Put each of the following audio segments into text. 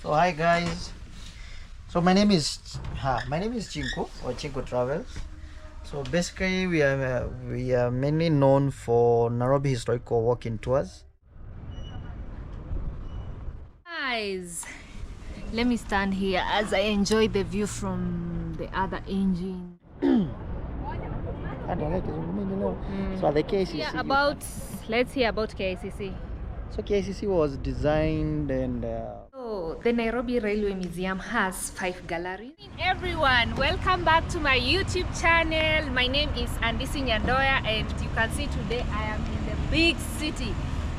So hi guys. So my name is Chinko or Chinko Travels. So basically we are mainly known for Nairobi historical walking tours. Guys, let me stand here as I enjoy the view from the other engine. So the KCC. Let's hear about KICC. So KCC was designed and So the Nairobi Railway Museum has 5 galleries. Everyone, welcome back to my YouTube channel. My name is Andisi Nyandoya, and you can see today I am in the big city,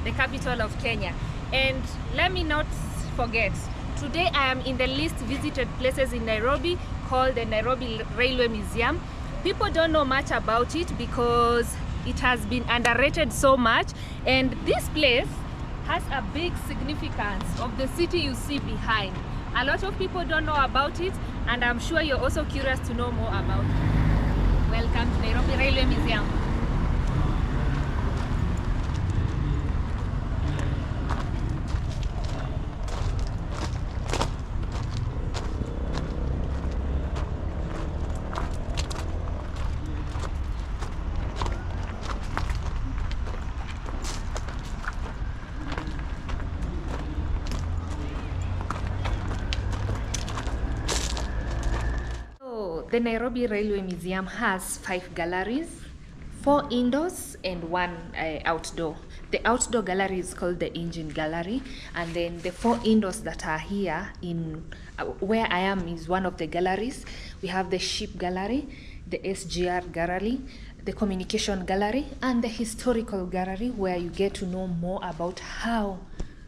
the capital of Kenya. And let me not forget, today I am in the least visited places in Nairobi called the Nairobi Railway Museum. People don't know much about it because it has been underrated so much, and this place has a big significance of the city you see behind. A lot of people don't know about it, and I'm sure you're also curious to know more about it. Welcome to Nairobi Railway Museum. The Nairobi Railway Museum has 5 galleries, 4 indoors and 1 outdoor. The outdoor gallery is called the Engine Gallery, and then the 4 indoors that are here in where I am is one of the galleries. We have the Ship Gallery, the SGR Gallery, the Communication Gallery, and the Historical Gallery, where you get to know more about how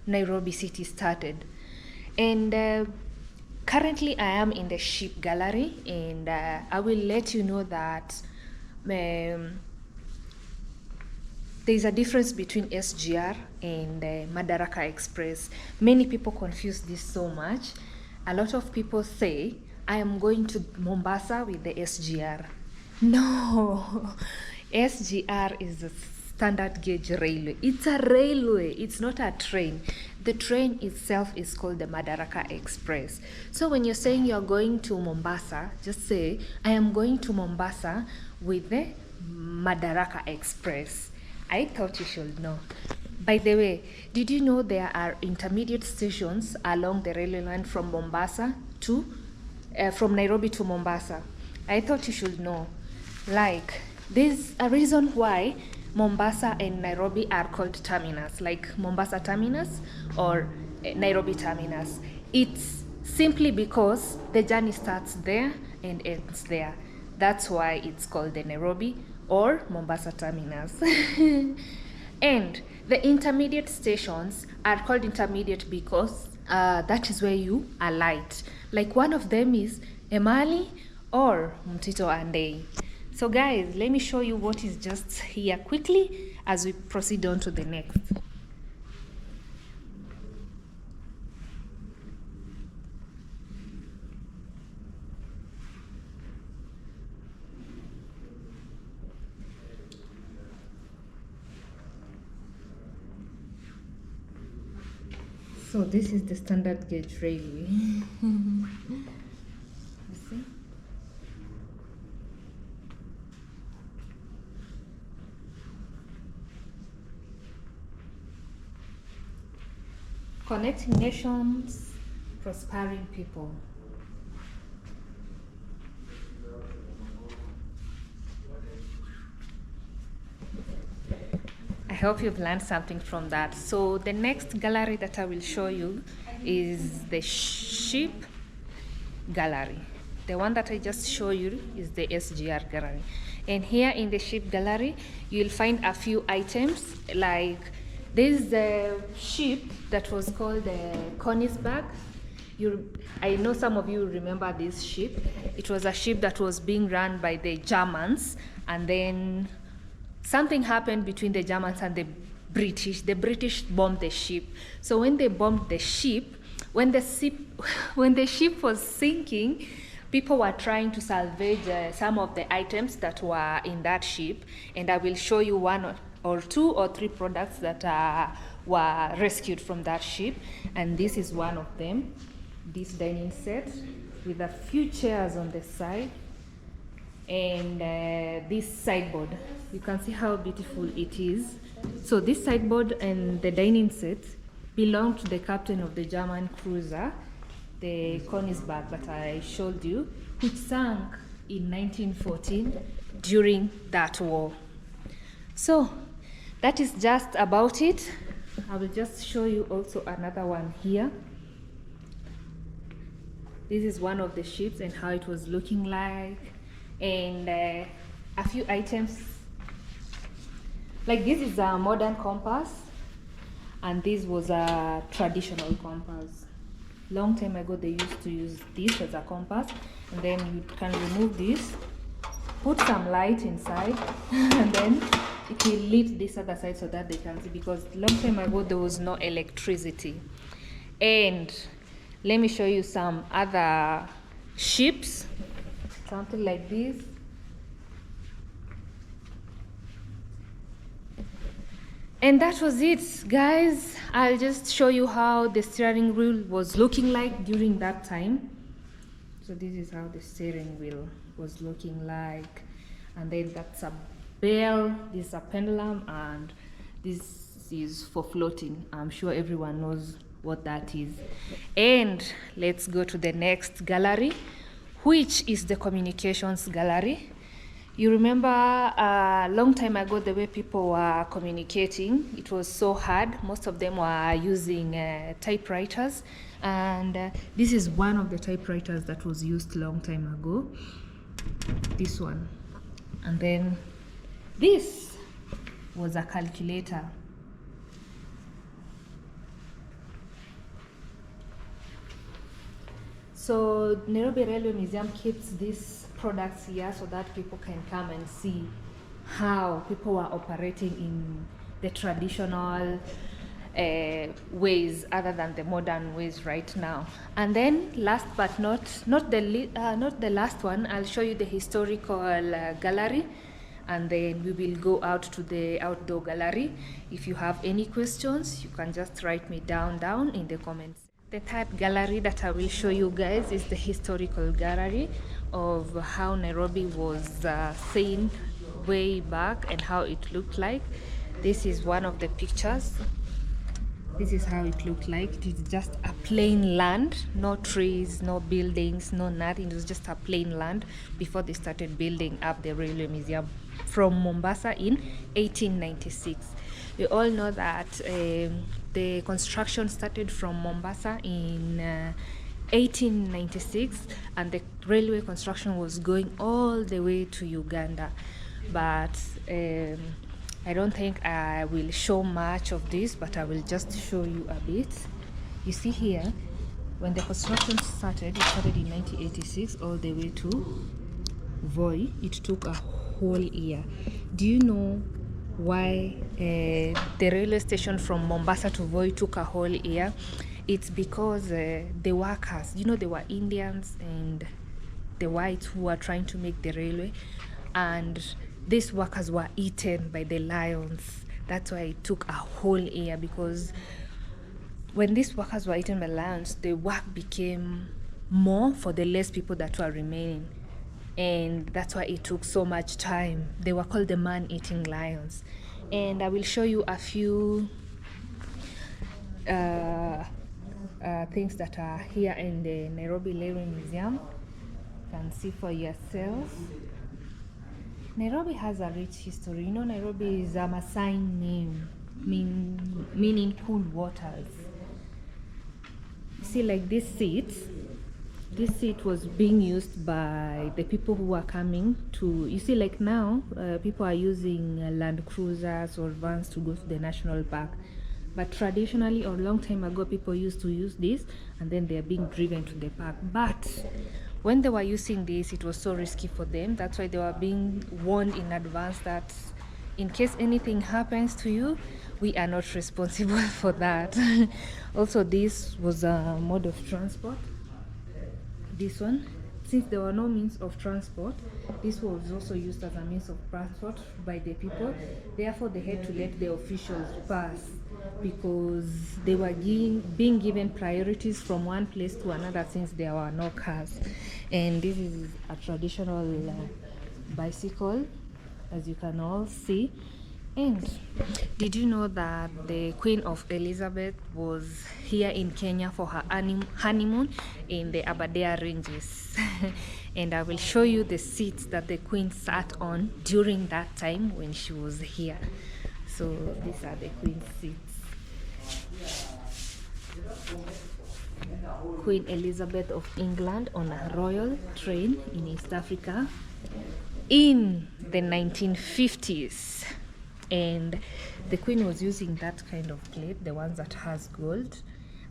Nairobi City started. And currently, I am in the Ship Gallery, and I will let you know that there is a difference between SGR and Madaraka Express. Many people confuse this so much. A lot of people say, I am going to Mombasa with the SGR. No, SGR is a standard gauge railway. It's a railway, it's not a train. The train itself is called the Madaraka Express. So when you're saying you're going to Mombasa, just say, I am going to Mombasa with the Madaraka Express. I thought you should know. By the way, did you know there are intermediate stations along the railway line from from Nairobi to Mombasa? I thought you should know. Like, there's a reason why Mombasa and Nairobi are called terminus, like Mombasa terminus or Nairobi terminus. It's simply because the journey starts there and ends there. That's why it's called the Nairobi or Mombasa terminus. And the intermediate stations are called intermediate because that is where you alight. Like one of them is Emali or Mtito Andei. So guys, let me show you what is just here quickly as we proceed on to the next. So this is the standard gauge railway. You see? Connecting nations, prospering people. I hope you've learned something from that. So the next gallery that I will show you is the Ship Gallery. The one that I just showed you is the SGR Gallery. And here in the Ship Gallery, you'll find a few items like this is the ship that was called the Königsberg. I know some of you remember this ship. It was a ship that was being run by the Germans, and then something happened between the Germans and the British. The British bombed the ship. So when they bombed the ship, when the ship was sinking, people were trying to salvage some of the items that were in that ship, and I will show you one or 2 or 3 products that were rescued from that ship, and this is one of them. this dining set with a few chairs on the side, and this sideboard. You can see how beautiful it is. So this sideboard and the dining set belonged to the captain of the German cruiser, the Königsberg that I showed you, which sank in 1914 during that war. So that is just about it. I will just show you also another one here. This is one of the ships and how it was looking like, and a few items. Like this is a modern compass, and this was a traditional compass. Long time ago they used to use this as a compass, and then you can remove this, put some light inside, and then it will lit this other side so that they can see, because long time ago there was no electricity. And let me show you some other ships, something like this. And that was it, guys. I'll just show you how the steering wheel was looking like during that time. So this is how the steering wheel was looking like, and then that's a bell, this is a pendulum, and this is for floating. I'm sure everyone knows what that is. And let's go to the next gallery, which is the communications gallery. You remember a long time ago the way people were communicating, it was so hard. Most of them were using typewriters, and this is one of the typewriters that was used long time ago, this one. And then this was a calculator. So Nairobi Railway Museum keeps these products here so that people can come and see how people were operating in the traditional ways other than the modern ways right now. And then last but not the last one, I'll show you the historical gallery, and then we will go out to the outdoor gallery. If you have any questions, you can just write me down in the comments. The third gallery that I will show you guys is the historical gallery of how Nairobi was seen way back and how it looked like. This is one of the pictures. This is how it looked like. It is just a plain land, no trees, no buildings, no nothing. It was just a plain land before they started building up the Railway Museum from Mombasa in 1896. We all know that the construction started from Mombasa in 1896, and the railway construction was going all the way to Uganda. But I don't think I will show much of this, but I will just show you a bit. You see here, when the construction started, it started in 1986 all the way to Voi. It took a whole year. Do you know why the railway station from Mombasa to Voi took a whole year? It's because the workers, you know, they were Indians and the whites who were trying to make the railway, and these workers were eaten by the lions. That's why it took a whole year, because when these workers were eaten by lions, the work became more for the less people that were remaining, and that's why it took so much time. They were called the man-eating lions. And I will show you a few things that are here in the Nairobi Railway Museum. You can see for yourself. Nairobi has a rich history. You know, Nairobi is a Maasai name, meaning cool waters. You see, like this seat was being used by the people who are coming to, you see, like now people are using Land Cruisers or vans to go to the national park, but traditionally or long time ago people used to use this, and then they are being driven to the park. But when they were using this, it was so risky for them. That's why they were being warned in advance that in case anything happens to you, we are not responsible for that. Also, this was a mode of transport. This one, since there were no means of transport, this was also used as a means of transport by the people. Therefore, they had to let the officials pass because they were being given priorities from one place to another since there were no cars. And this is a traditional bicycle, as you can all see. And did you know that the Queen of Elizabeth was here in Kenya for her honeymoon in the Aberdare Ranges? And I will show you the seats that the Queen sat on during that time when she was here. So these are the Queen's seats. Queen Elizabeth of England on a royal train in East Africa in the 1950s. And the Queen was using that kind of plate, the ones that has gold,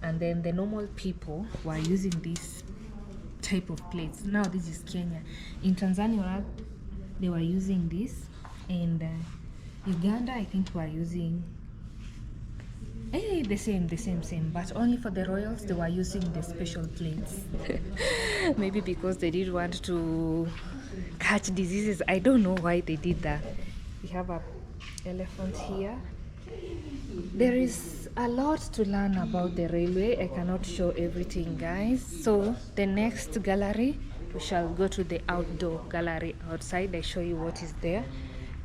and then the normal people were using this type of plates. Now this is Kenya. In Tanzania they were using this, and Uganda I think were using the same, but only for the royals they were using the special plates. Maybe because they didn't want to catch diseases. I don't know why they did that. We have a elephant here. There is a lot to learn about the railway. I cannot show everything, guys. So the next gallery, we shall go to the outdoor gallery outside. I show you what is there,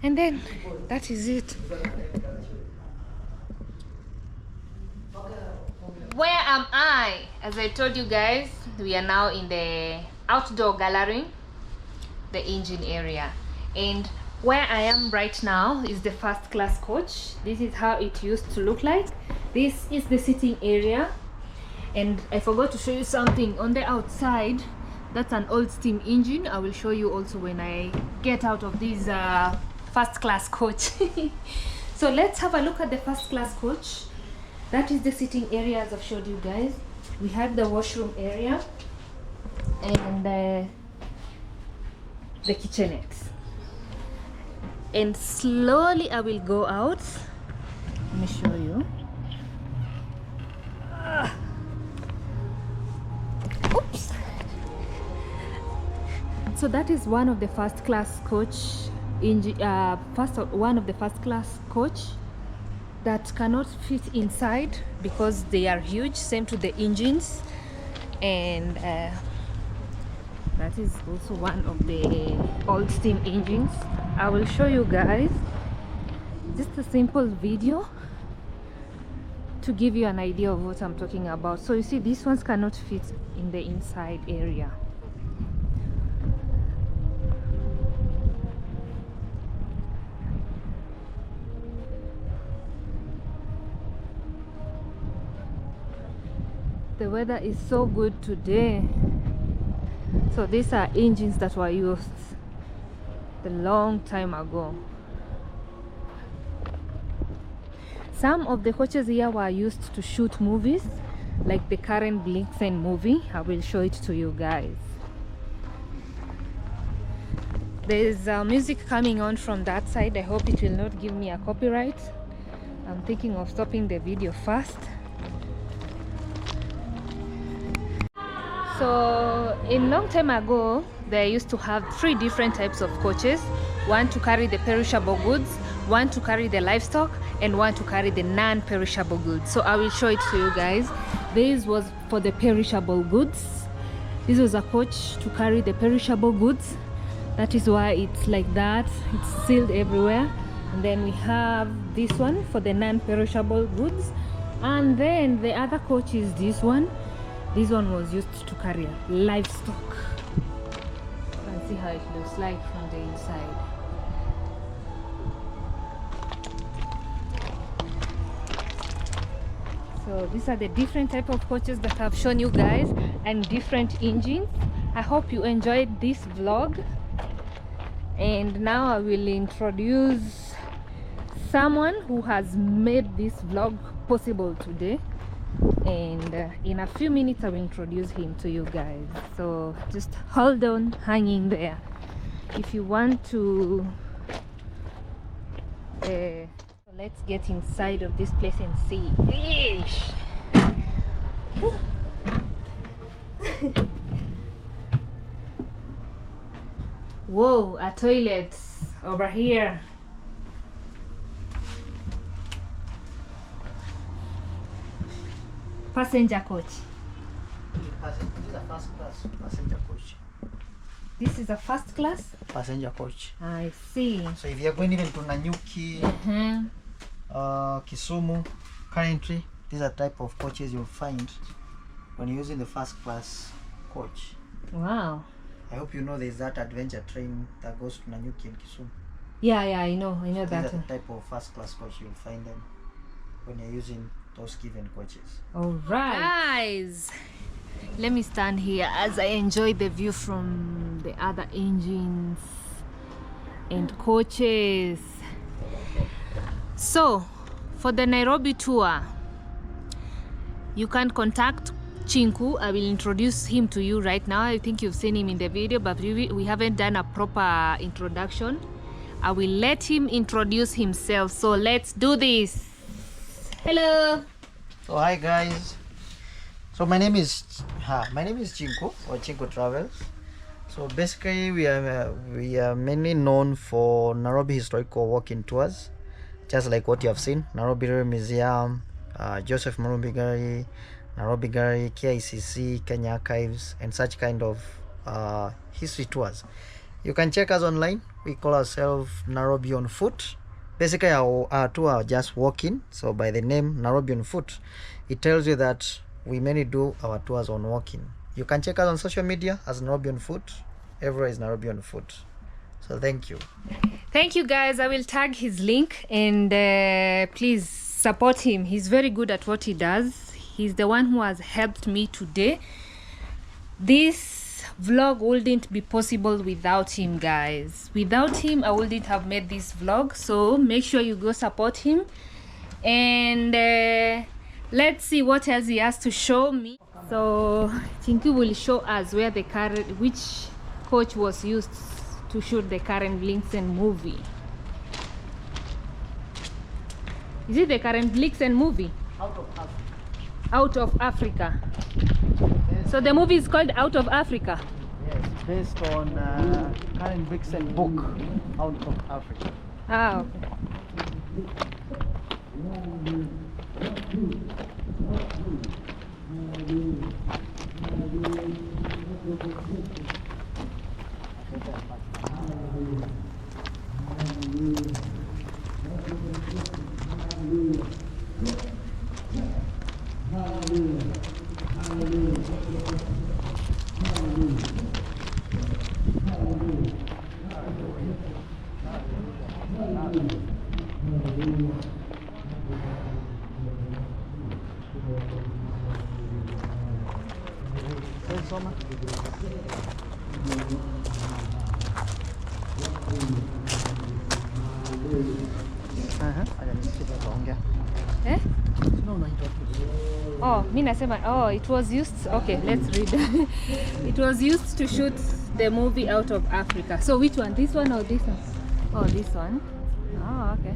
and then that is it. Where am I? As I told you guys, we are now in the outdoor gallery, the engine area, and where I am right now is the first class coach. This is how it used to look like. This is the sitting area, and I forgot to show you something on the outside. That's an old steam engine. I will show you also when I get out of this first class coach. So let's have a look at the first class coach. That is the sitting area, as I've showed you guys. We have the washroom area and the kitchenette. And slowly I will go out. Let me show you. Oops. So that is one of the first class coach one of the first class coach that cannot fit inside because they are huge, same to the engines. And that is also one of the old steam engines. I will show you guys just a simple video to give you an idea of what I'm talking about. So you see, these ones cannot fit in the inside area. The weather is so good today. So these are engines that were used a long time ago. Some of the coaches here were used to shoot movies, like the Karen Blixen movie. I will show it to you guys. There's music coming on from that side. I hope it will not give me a copyright. I'm thinking of stopping the video first. So in long time ago, they used to have 3 different types of coaches. One to carry the perishable goods, one to carry the livestock, and one to carry the non-perishable goods. So I will show it to you guys. This was for the perishable goods. This was a coach to carry the perishable goods. That is why it's like that. It's sealed everywhere. And then we have this one for the non-perishable goods. And then the other coach is this one. This one was used to carry livestock. You can see how it looks like from the inside. So these are the different type of coaches that I've shown you guys, and different engines. I hope you enjoyed this vlog. And now I will introduce someone who has made this vlog possible today. And in a few minutes I will introduce him to you guys, so just hold on, hanging there if you want to. Let's get inside of this place and see. Whoa, a toilet over here. Passenger coach. This is a first class passenger coach. This is a first class? Passenger coach. I see. So if you're going even to Nanyuki, Kisumu, currently, these are type of coaches you'll find when you're using the first class coach. Wow. I hope you know there's that adventure train that goes to Nanyuki and Kisumu. Yeah, I know These that. are the type of first class coach you'll find them when you're using those given coaches. All right. Guys, let me stand here as I enjoy the view from the other engines and coaches. So, for the Nairobi tour, you can contact Chinku. I will introduce him to you right now. I think you've seen him in the video, but we haven't done a proper introduction. I will let him introduce himself. So let's do this. Hello. So hi guys. So my name is Chinku, or Chinku Travels. So basically we are mainly known for Nairobi historical walking tours, just like what you have seen: Nairobi Museum, Joseph Murubi Gallery, Nairobi Gallery, KICC, Kenya Archives, and such kind of history tours. You can check us online. We call ourselves Nairobi on Foot. Basically our tour are just walking, so by the name Nairobi on Foot, it tells you that we mainly do our tours on walking. You can check us on social media as Nairobi on Foot. Everywhere is Nairobi on Foot. So thank you. Thank you guys. I will tag his link, and please support him. He's very good at what he does. He's the one who has helped me today. This vlog wouldn't be possible without him, guys. Without him I wouldn't have made this vlog. So make sure you go support him, and let's see what else he has to show me. So Chinku will show us where which coach was used to shoot the Karen Blixen movie. Is it the Karen Blixen movie? Out of Africa. So the movie is called Out of Africa. Yes, based on Karen Blixen book, Out of Africa. Ah, okay. Eh? Oh, mi nasema, oh, it was used, okay, let's read. It was used to shoot the movie Out of Africa. So which one? This one or this one? Oh, this one. Oh, okay.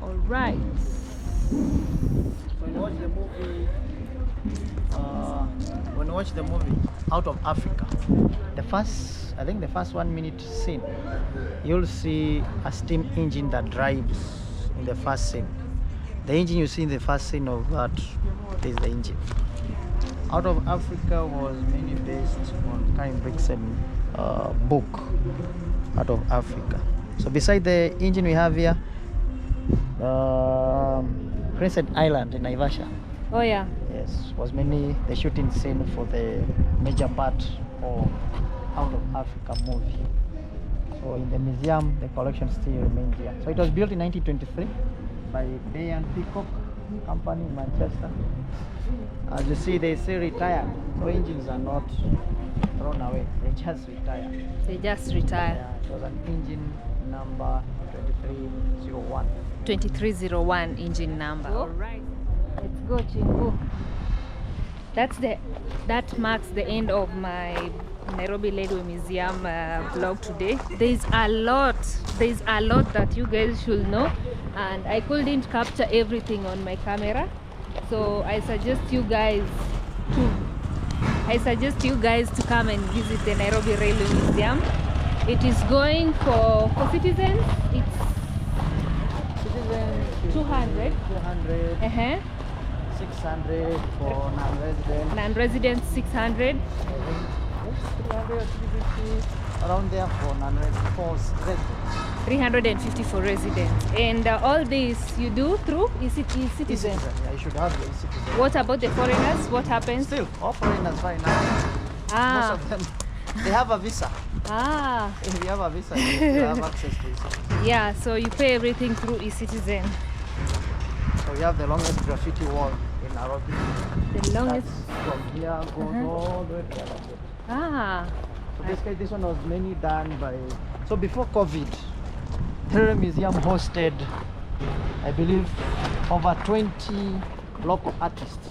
All right. When you watch the movie Out of Africa, I think the first 1 minute scene, you'll see a steam engine that drives in the first scene. The engine you see in the first scene of that is the engine. Out of Africa was mainly based on Karen Blixen book, Out of Africa. So beside the engine we have here, Prince Island in Naivasha. Oh yeah. Yes, was mainly the shooting scene for the major part of Out of Africa movie. So in the museum, the collection still remains here. So it was built in 1923 by Bay and Peacock Company in Manchester. As you see, they still retired. So engines are not thrown away; they just retire. They just retire. Yeah, it was an engine number 2301. 2301 engine number. All right. Let's go, Chinku. That marks the end of my Nairobi Railway Museum vlog today. There's a lot that you guys should know, and I couldn't capture everything on my camera, so I suggest you guys to I suggest you guys to come and visit the Nairobi Railway Museum. It is going for citizens. It's Citizens 200. 200, 600 for non-residents. Non-residents 600. 300 or 350 around there for non-residents. For residents. 350 for residents. And all this you do through e-citizen. E-citizen, yeah, you should have the e-citizen. What about the foreigners? What happens? Still, all foreigners right now. Ah. Most of them, they have a visa. Ah. If you have a visa, you have access to e-citizen. Yeah, so you pay everything through e-citizen. So we have the longest graffiti wall in Nairobi. The longest. Starts from here, goes all the way to the other side. Ah. So basically, this one was mainly done by. So before COVID, Railway Museum hosted, I believe, over 20 local artists.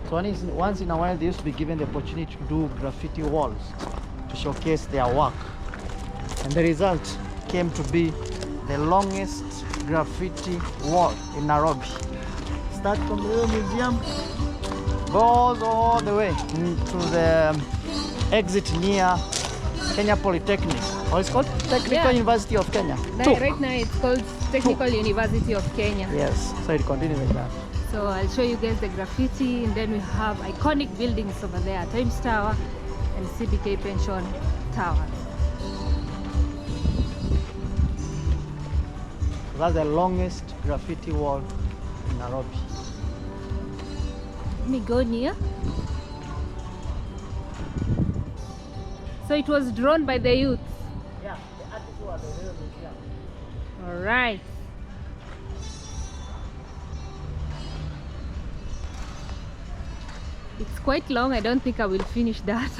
So once in a while, they used to be given the opportunity to do graffiti walls to showcase their work. And the result came to be the longest graffiti wall in Nairobi. Start from the Railway Museum, goes all the way to the exit near Kenya Polytechnic, or it's called Technical University of Kenya. Right now it's called Technical University of Kenya. Yes, so it continues like that. So I'll show you guys the graffiti, and then we have iconic buildings over there, Times Tower and CBK Pension Tower. That's the longest graffiti wall in Nairobi. Let me go near. So it was drawn by the youth. Yeah, the artists were the Railway Museum. All right. It's quite long. I don't think I will finish that.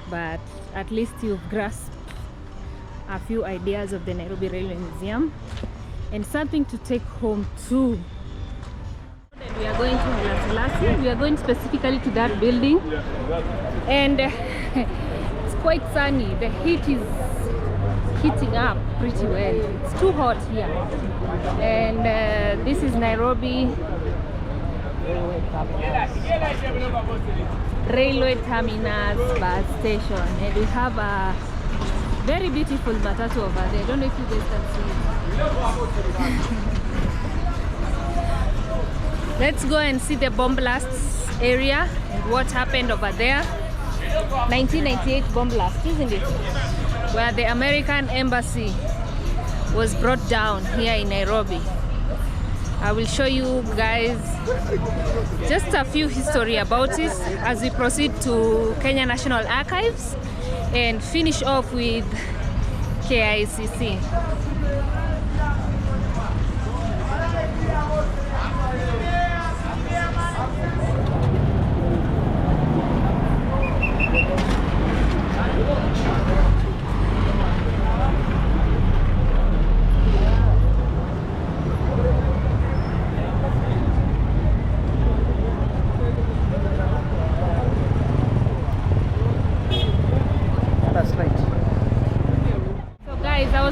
But at least you've grasped a few ideas of the Nairobi Railway Museum and something to take home too. We are going to Haile Selassie. We are going specifically to that building, and it's quite sunny. The heat is heating up pretty well. It's too hot here. And this is Nairobi Railway Terminus bus station, and we have a very beautiful matatu over there. I don't know if you guys can see it. Let's go and see the bomb blasts area and what happened over there. 1998 bomb blast, isn't it? Where the American embassy was brought down here in Nairobi. I will show you guys just a few history about it as we proceed to Kenya National Archives and finish off with KICC.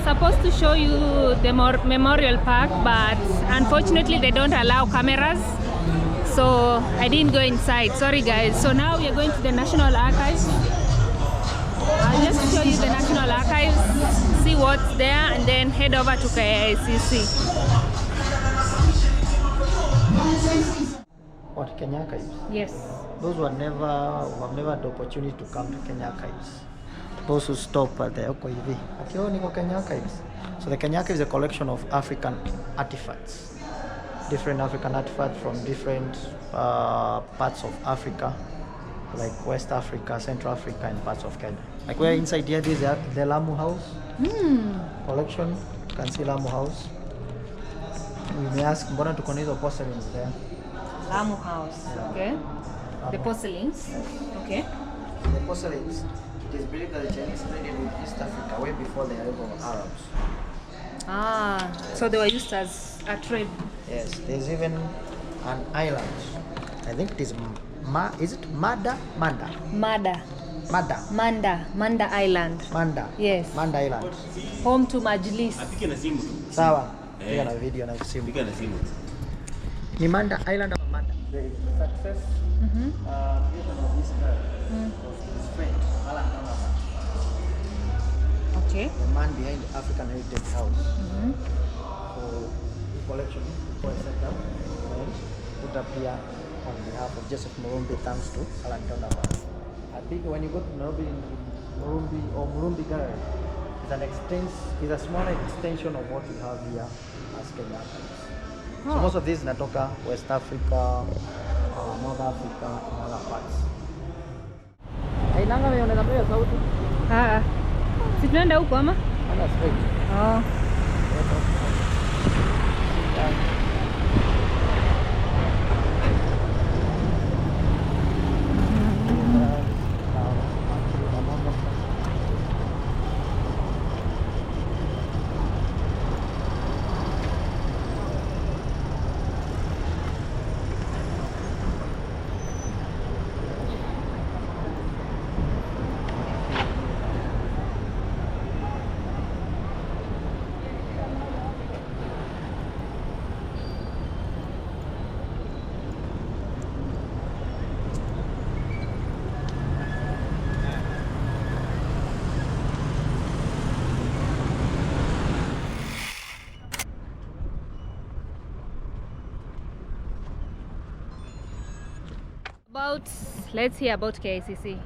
Supposed to show you the memorial park, but unfortunately they don't allow cameras, so I didn't go inside. Sorry guys. So now we are going to the National Archives. I'll just show you the National Archives, see what's there, and then head over to KICC. What, Kenya Archives? Yes. Those who have never had the opportunity to come to Kenya Archives. Those who stop at the Okoivi. Kenya Archives. So the Kenya Archives is a collection of African artifacts. Different African artifacts from different parts of Africa, like West Africa, Central Africa, and parts of Kenya. Like we're inside here, this is the Lamu House collection. You can see Lamu House. We may ask, mbona tuko na hizo porcelains there? Lamu House, okay. The porcelains, okay. The porcelains. It is believed that the Chinese traded with East Africa way before the arrival of Arabs. Ah, so they were used as a trade. Yes, there's even an island. I think it is is it Manda? Manda. Manda. Manda. Manda. Manda Island. Manda. Yes. Manda Island. Home to Majlis. Sawa. Piga na video na simu. Ni Manda Island or Manda? The success creation of this man behind the African Heritage House. Mhm. So the collection was set up and put up here on behalf of Joseph Murumbi, thanks to Alan Donovan. I think when you go to Nairobi in Murumbi or Murumbi Gallery, it's a small extension of what we have here as Kenya. So most of these natoka West Africa, North Africa, and other parts. Hainanga wewe unataka sauti? Ah. Si tunaenda huko ama? Ana straight. Oh. Let's hear about KICC.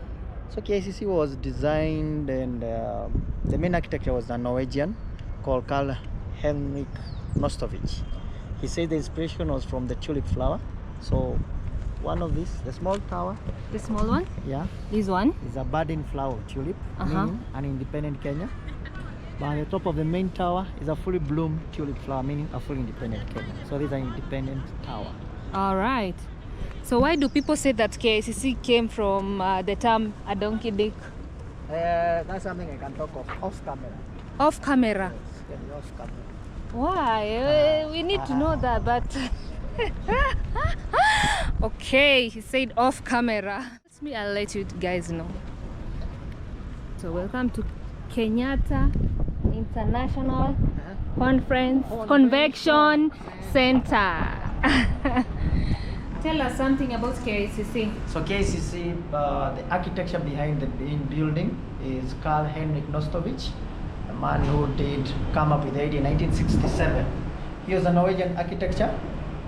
So KICC was designed and the main architecture was a Norwegian called Karl Henrik Nostovich. He said the inspiration was from the tulip flower. So one of these, the small tower, The small one? yeah, This one? is a budding flower of tulip, Uh-huh. meaning an independent Kenya. But on the top of the main tower is a fully bloomed tulip flower, meaning a fully independent Kenya. So this is an independent tower. All right. So why do people say that KICC came from the term a donkey dick? That's something I can talk of off camera. Off camera. Yes, can be off camera. Why? We need to know that, but okay, he said off camera. I'll let you guys know. So welcome to Kenyatta International Convention Center. Tell us something about KICC. So KICC, the architecture behind the main building is Karl Henrik Nostovich, a man who did come up with the idea in 1967. He was a Norwegian architecture,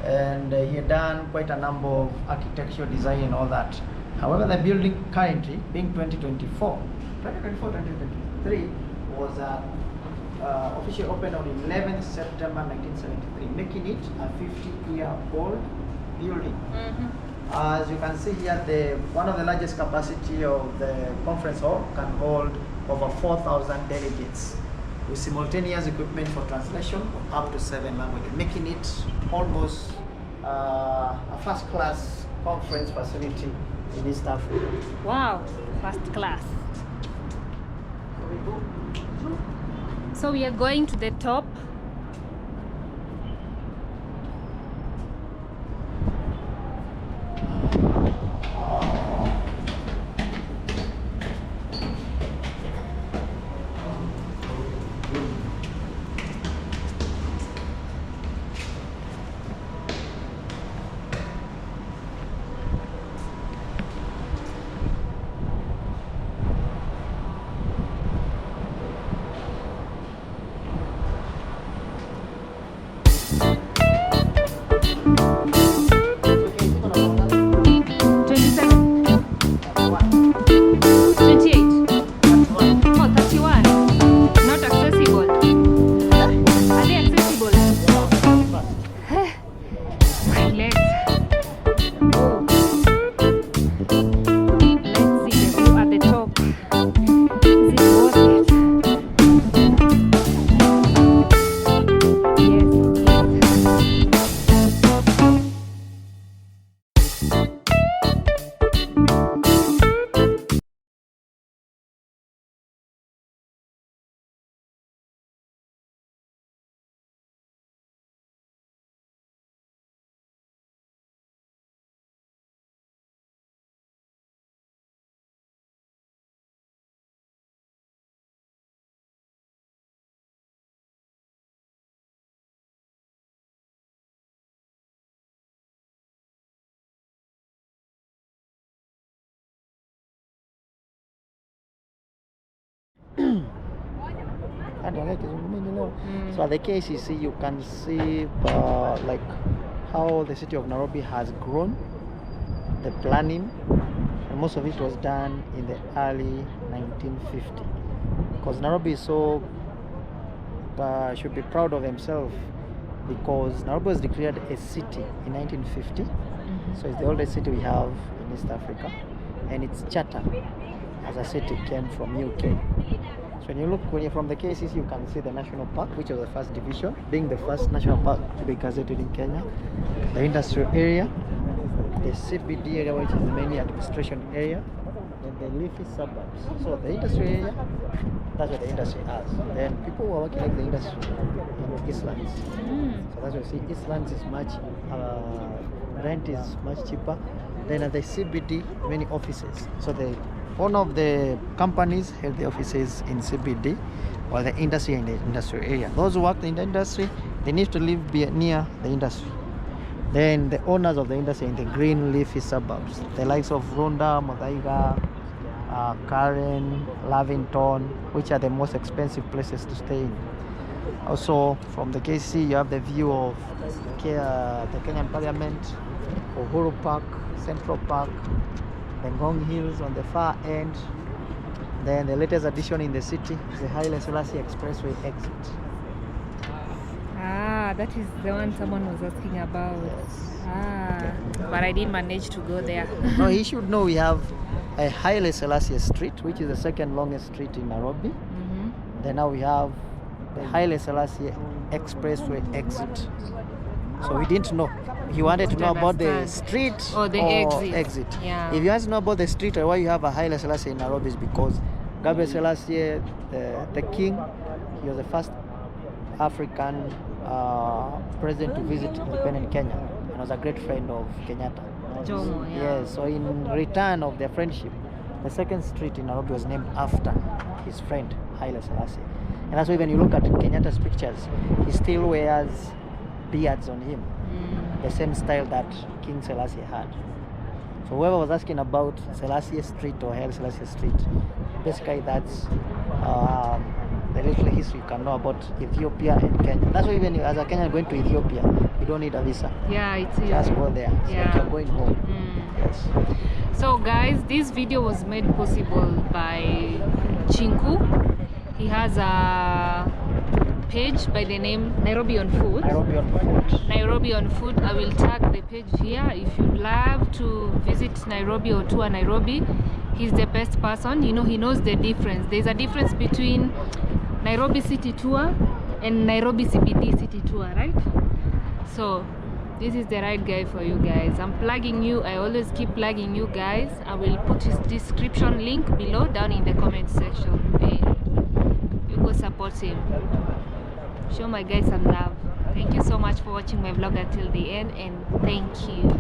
and he had done quite a number of architectural design and all that. However, the building currently, being 2023, was officially opened on 11th September 1973, making it a 50-year-old building. As you can see here, one of the largest capacity of the conference hall can hold over 4,000 delegates with simultaneous equipment for translation of up to 7 languages, making it almost a first-class conference facility in East Africa. Wow, first class. So we are going to the top. So at the KCC you can see like how the city of Nairobi has grown, the planning, and most of it was done in the early 1950. Because Nairobi is so should be proud of himself, because Nairobi was declared a city in 1950. So it's the oldest city we have in East Africa, and its charter as a city came from UK. So when you're from the KCC, you can see the national park, which was the first division, being the first national park to be gazetted in Kenya, the industrial area, the CBD area, which is the main administration area, and the leafy suburbs. So the industrial area, that's what the industry has. Then people who are working like the industry in Eastlands. So that's why you see Eastlands is much, rent is much cheaper. Then at the CBD, many offices. So the owner of the companies have the offices in CBD, while the industry in the industrial area. Those who work in the industry, they need to live near the industry. Then the owners of the industry in the green leafy suburbs, the likes of Runda, Muthaiga, Karen, Lavington, which are the most expensive places to stay in. Also from the KC, you have the view of the Kenyan Parliament, Uhuru Park, Central Park, the Ngong Hills on the far end. Then the latest addition in the city is the Haile Selassie Expressway exit. That is the one someone was asking about. But I didn't manage to go there. No, he should know we have a Haile Selassie Street, which is the second longest street in Nairobi. Then now we have the Haile Selassie Expressway exit. So we didn't know. He wanted to know about the street or the exit. Yeah. If you want to know about the street or why you have a Haile Selassie in Nairobi, is because Gabriel Selassie, the king, he was the first African president to visit independent Kenya, and was a great friend of Kenyatta. Jomo, yeah. Yes, so in return of their friendship, the second street in Nairobi was named after his friend Haile Selassie. And that's why when you look at Kenyatta's pictures, he still wears beards on him, the same style that King Selassie had. So whoever was asking about Selassie Street or Haile Selassie Street, basically that's the little history you can know about Ethiopia and Kenya. That's why even as a Kenyan going to Ethiopia, you don't need a visa. Yeah, it's just go there. It's like you're going home. Yes. So guys, this video was made possible by Chinku. He has a page by the name Nairobi on Foot. Nairobi on Foot. Nairobi on Foot. I will tag the page here. If you'd love to visit Nairobi or tour Nairobi, he's the best person. You know, he knows the difference. There's a difference between Nairobi City Tour and Nairobi CBD City Tour, right? So this is the right guy for you guys. I'm plugging you. I always keep plugging you guys. I will put his description link below down in the comment section. Hey, you go support him. Show my guys some love. Thank you so much for watching my vlog until the end, and thank you.